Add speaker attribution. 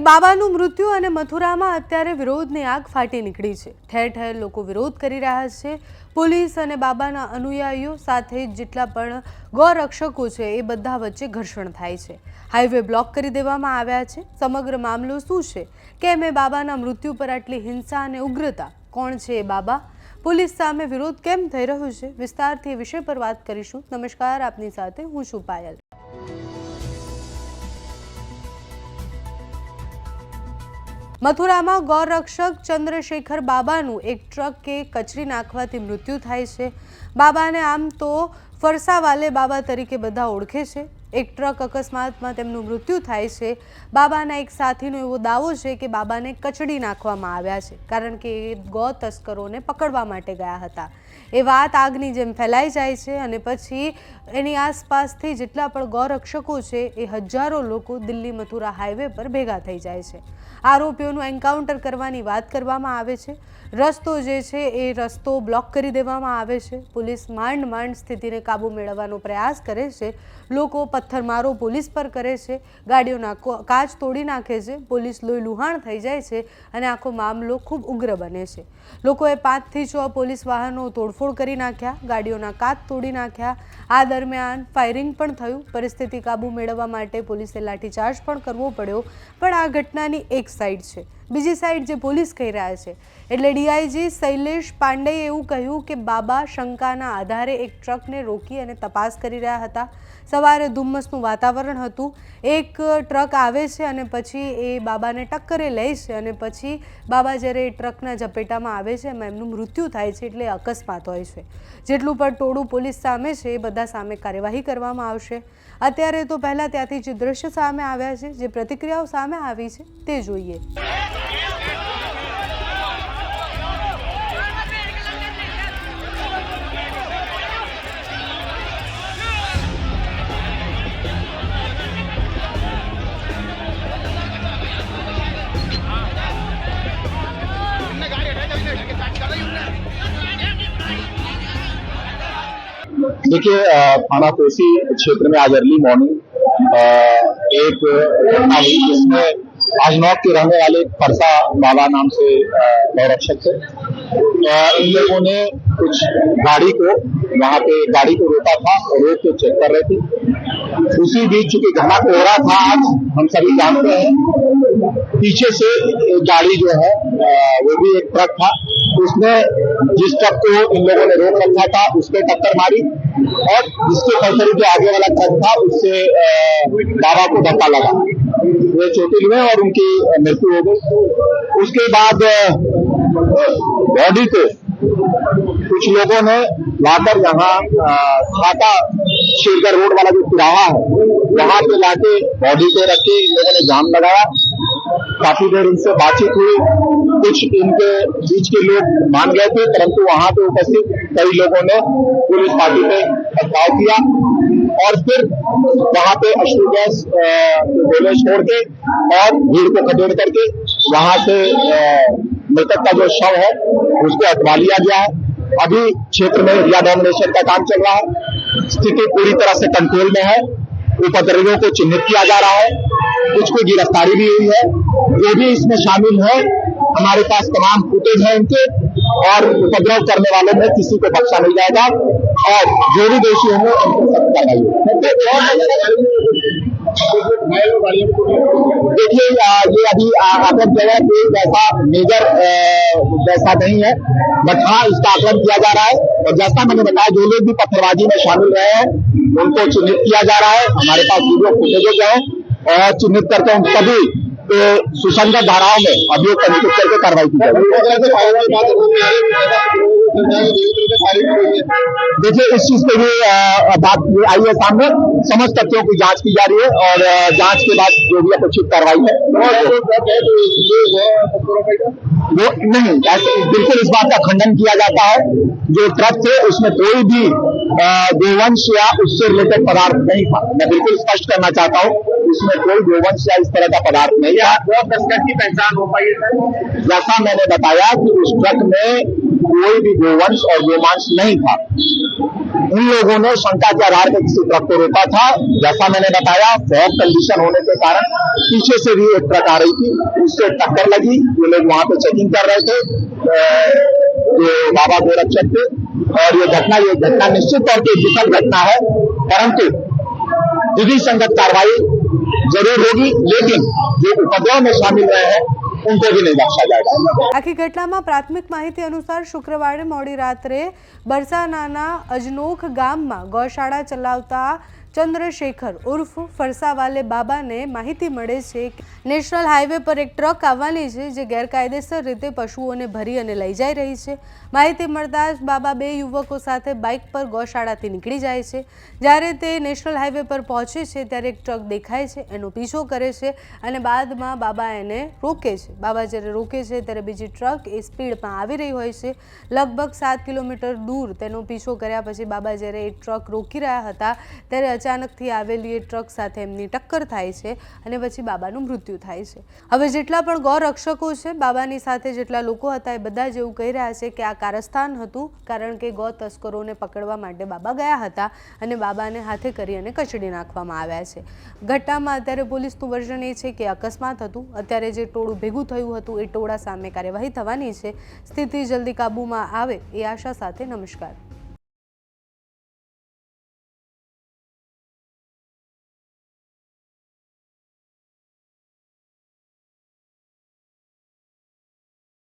Speaker 1: બાબાનું મૃત્યુ અને મથુરામાં અત્યારે વિરોધની આગ ફાટી નીકળી છે। ઠેર ઠેર લોકો વિરોધ કરી રહ્યા છે। પોલીસ અને બાબાના અનુયાયીઓ સાથે જેટલા પણ ગૌરક્ષકો છે એ બધા વચ્ચે ઘર્ષણ થાય છે। હાઈવે બ્લોક કરી દેવામાં આવ્યા છે। સમગ્ર મામલો શું છે, કેમ એ બાબાના મૃત્યુ પર આટલી હિંસા અને ઉગ્રતા, કોણ છે એ બાબા, પોલીસ સામે વિરોધ કેમ થઈ રહ્યો છે, વિસ્તારથી એ વિષય પર વાત કરીશું। નમસ્કાર, આપની સાથે હું છું પાયલ। મથુરામાં ગૌરક્ષક ચંદ્રશેખર બાબાનું એક ટ્રકે કચરી નાખવાથી મૃત્યુ થાય છે। બાબાને આમ તો ફરસાવાલે બાબા તરીકે બધા ઓળખે છે। એક ટ્રક અકસ્માતમાં તેમનું મૃત્યુ થાય છે। બાબાના એક સાથીનો એવો દાવો છે કે બાબાને કચડી નાખવામાં આવ્યા છે, કારણ કે એ ગૌ તસ્કરોને પકડવા માટે ગયા હતા। એ વાત આગની જેમ ફેલાઈ જાય છે અને પછી એની આસપાસથી જેટલા પણ ગૌરક્ષકો છે એ હજારો લોકો દિલ્હી મથુરા હાઈવે પર ભેગા થઈ જાય છે। આરોપીઓનું એન્કાઉન્ટર કરવાની વાત કરવામાં આવે છે। રસ્તો જે છે એ રસ્તો બ્લોક કરી દેવામાં આવે છે। પોલીસ માંડ માંડ સ્થિતિને કાબૂ મેળવવાનો પ્રયાસ કરે છે। લોકો પથ્થરમારો પોલીસ પર કરે છે, ગાડીઓના કાચ તોડી નાખે છે। પોલીસ લોહી લુહાણ થઈ જાય છે અને આખો મામલો ખૂબ ઉગ્ર બને છે। લોકોએ 5 થી 6 પોલીસ વાહનો તોડફોડ કરી નાખ્યા, ગાડીઓના કાચ તોડી નાખ્યા। આ દરમિયાન ફાયરિંગ પણ થયું। પરિસ્થિતિ કાબૂ મેળવવા માટે પોલીસે લાઠીચાર્જ પણ કરવો પડ્યો। પણ આ ઘટનાની એક સાઈડ છે, બીજી સાઈડ જે પોલીસ કહી રહ્યા છે, એટલે ડીઆઈજી શૈલેષ પાંડેએ એવું કહ્યું કે બાબા શંકાના આધારે એક ટ્રકને રોકી અને તપાસ કરી રહ્યા હતા। સવારે ધુમ્મસનું વાતાવરણ હતું। એક ટ્રક આવે છે અને પછી એ બાબાને ટક્કરે લે છે અને પછી બાબા જ્યારે એ ટ્રકના ઝપેટામાં આવે છે એમાં એમનું મૃત્યુ થાય છે, એટલે અકસ્માત હોય છે। જેટલું પણ ટોળું પોલીસ સામે છે એ બધા સામે કાર્યવાહી કરવામાં આવશે। અત્યારે તો પહેલાં ત્યાંથી જે દ્રશ્ય સામે આવ્યા છે, જે પ્રતિક્રિયાઓ સામે આવી છે તે જોઈએ।
Speaker 2: देखिए, थाना कोसी क्षेत्र में आज अर्ली मॉर्निंग एक घटना हुई जिसमें आजनौक के रहने वाले फरसा बाबा नाम से गौरक्षक थे। इन लोगों ने कुछ वहां पे गाड़ी को रोका था और रोक के चेक कर रहे थे। उसी बीच चूंकि घना कोहरा था, आज हम सभी जानते हैं, पीछे से एक गाड़ी जो है वो भी एक ट्रक था, उसने जिस ट्रक को इन लोगों ने रोक रखा था उस पर टक्कर मारी और जिसके पलटरी जो आगे वाला ट्रक था उससे बाबा को धक्का लगा। वे चोटिल हुए और उनकी मृत्यु हो गई। उसके बाद बॉडी को कुछ लोगों ने लाकर यहाँ ढाका शेरगढ़ रोड वाला जो तिराहा है वहां पे लाके बॉडी को रखी। इन लोगों ने जाम लगाया, काफी देर इनसे बातचीत हुई। कुछ इनके बीच के लोग मान गए थे, परंतु वहां पे उपस्थित कई लोगों ने पुलिस पार्टी पे पथराव किया और फिर वहां पे अश्रु गैस गोले छोड़ के और भीड़ को खदेड़ करके वहां से मृतक का जो शव है उसको हटवा लिया गया है। अभी क्षेत्र में एरिया डोमिनेशन का काम चल रहा है। स्थिति पूरी तरह से कंट्रोल में है। उपद्रवियों को चिन्हित किया जा रहा है, कुछ को गिरफ्तारी भी हुई है। जो भी इसमें शामिल है, हमारे पास तमाम फुटेज है इनके, और उपद्रव करने वालों में किसी को बख्शा नहीं जाएगा और जो भी दोषी होंगे उनको सख्त कार्रवाई होगी। देखिए, ये अभी आकलन किया गया कि वैसा मेजर वैसा नहीं है, बट हाँ इसका आकलन किया जा रहा है। और जैसा मैंने बताया, जो लोग भी पत्थरबाजी में शामिल रहे हैं उनको चिन्हित किया जा रहा है। हमारे पास वीडियो फुटेजेज है और चिन्हित करके उन सभी सुसंगत धाराओं में अभियोग पंजीकृत करके कार्रवाई की जाएगी। देखिए, इस चीज पे भी बात आई है सामने। समस्त तथ्यों की जांच की जा रही है और जांच के बाद जो भी अपेक्षित कार्रवाई है वो नहीं, बिल्कुल इस बात का खंडन किया जाता है। जो ट्रक थे उसमें कोई भी गोवंश या उससे रिलेटेड पदार्थ नहीं था। मैं बिल्कुल स्पष्ट करना चाहता हूँ, इसमें कोई गोवंश या इस तरह का पदार्थ नहीं था। तस्कर की पहचान हो पाई है? जैसा मैंने बताया कि उस ट्रक में कोई भी गोवंश और गोमांस नहीं था। उन लोगों ने शंका के आधार पर किसी ट्रक को रोका था। जैसा मैंने बताया, फॉग कंडीशन होने के कारण पीछे से भी एक ट्रक आ रही थी, उससे टक्कर लगी। ये लोग वहां पे चेकिंग कर रहे थे, जो बाबा गोरक्षक थे। और ये घटना निश्चित तौर पर विफल घटना है, परंतु विधि संगत कार्रवाई जरूर होगी, लेकिन जो उपद्रव में शामिल रहे हैं उनको भी नहीं बख्शा जाएगा।
Speaker 1: આખી ઘટનામાં પ્રાથમિક માહિતી અનુસાર શુક્રવારે મોડી રાત્રે બરસાનાના અજનોખ ગામમાં ગૌશાળા ચલાવતા ચંદ્રશેખર ઉર્ફ ફરસાવાલે બાબાને માહિતી મળે છે કે નેશનલ હાઈવે પર એક ટ્રક આવવાની છે જે ગેરકાયદેસર રીતે પશુઓને ભરી અને લઈ જઈ રહી છે। માહિતી મળતા જ બાબા બે યુવકો સાથે બાઇક પર ગૌશાળાથી નીકળી જાય છે। જ્યારે તે નેશનલ હાઈવે પર પહોંચે છે ત્યારે એક ટ્રક દેખાય છે, એનો પીછો કરે છે અને બાદમાં બાબા એને રોકે છે। બાબા જ્યારે રોકે છે ત્યારે બીજી ટ્રક એ સ્પીડમાં આવી રહી હોય છે। લગભગ 7 કિલોમીટર દૂર તેનો પીછો કર્યા પછી બાબા જ્યારે એ ટ્રક રોકી રહ્યા હતા ત્યારે અચાનકથી આવેલી એ ટ્રક સાથે એમની ટક્કર થાય છે અને પછી બાબાનું મૃત્યુ થાય છે। હવે જેટલા પણ ગૌરક્ષકો છે, બાબાની સાથે જેટલા લોકો હતા, એ બધા જ એવું કહી રહ્યા છે કે આ કારસ્થાન હતું, કારણ કે ગૌ તસ્કરોને પકડવા માટે બાબા ગયા હતા અને બાબાને હાથે કરી અને કચડી નાખવામાં આવ્યા છે। ઘટનામાં અત્યારે પોલીસનું વર્ઝન એ છે કે અકસ્માત હતું। અત્યારે જે ટોળું ભેગું થયું હતું એ ટોળા સામે કાર્યવાહી થવાની છે। સ્થિતિ જલ્દી કાબૂમાં આવે એ આશા સાથે નમસ્કાર।